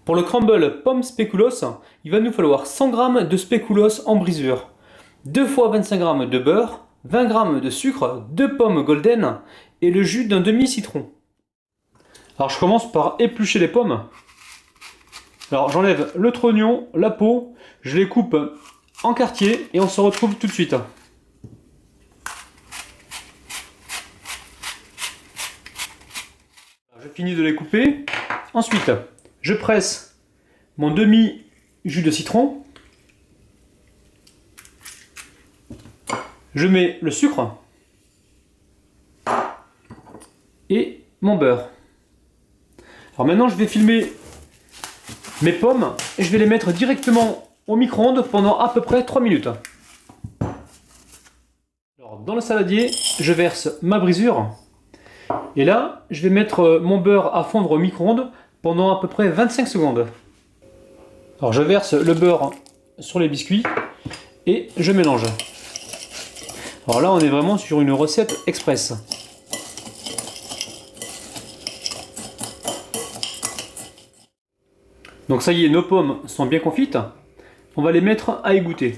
Pour le crumble pomme spéculoos, il va nous falloir 100 g de spéculoos en brisure, 2 fois 25 g de beurre, 20 g de sucre, 2 pommes golden et le jus d'un demi-citron. Alors je commence par éplucher les pommes. Alors j'enlève le trognon, la peau, je les coupe en quartiers et on se retrouve tout de suite. Je finis de les couper. Ensuite, je presse mon demi-jus de citron. Je mets le sucre et mon beurre. Alors maintenant, je vais filmer mes pommes et je vais les mettre directement au micro-ondes pendant à peu près 3 minutes. Alors, dans le saladier, je verse ma brisure. Et là, je vais mettre mon beurre à fondre au micro-ondes pendant à peu près 25 secondes. Alors je verse le beurre sur les biscuits et je mélange. Alors là, on est vraiment sur une recette express. Donc ça y est, nos pommes sont bien confites. On va les mettre à égoutter.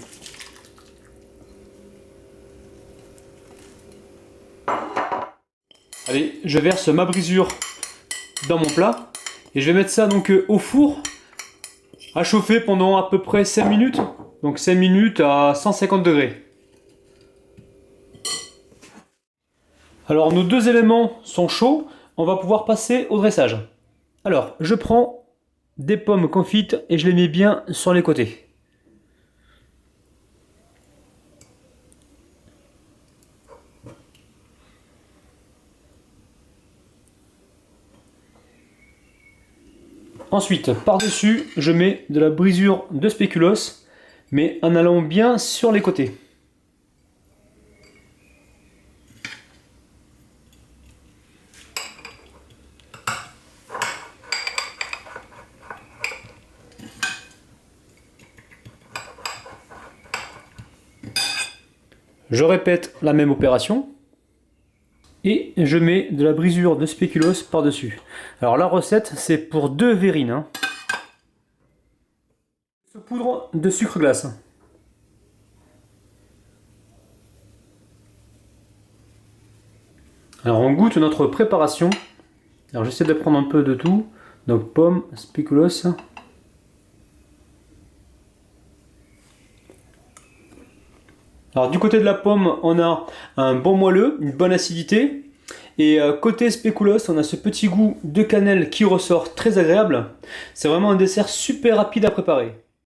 Allez, je verse ma brisure dans mon plat et je vais mettre ça donc au four à chauffer pendant à peu près 5 minutes. Donc 5 minutes à 150 degrés. Alors nos deux éléments sont chauds, on va pouvoir passer au dressage. Alors je prends des pommes confites et je les mets bien sur les côtés. Ensuite, par-dessus, je mets de la brisure de spéculoos, mais en allant bien sur les côtés. Je répète la même opération. Et je mets de la brisure de spéculoos par-dessus. Alors la recette, c'est pour 2 verrines. Poudre de sucre glace. Alors on goûte notre préparation. Alors j'essaie de prendre un peu de tout. Donc pomme, spéculoos. Alors du côté de la pomme, on a un bon moelleux, une bonne acidité. Et côté spéculoos, on a ce petit goût de cannelle qui ressort très agréable. C'est vraiment un dessert super rapide à préparer.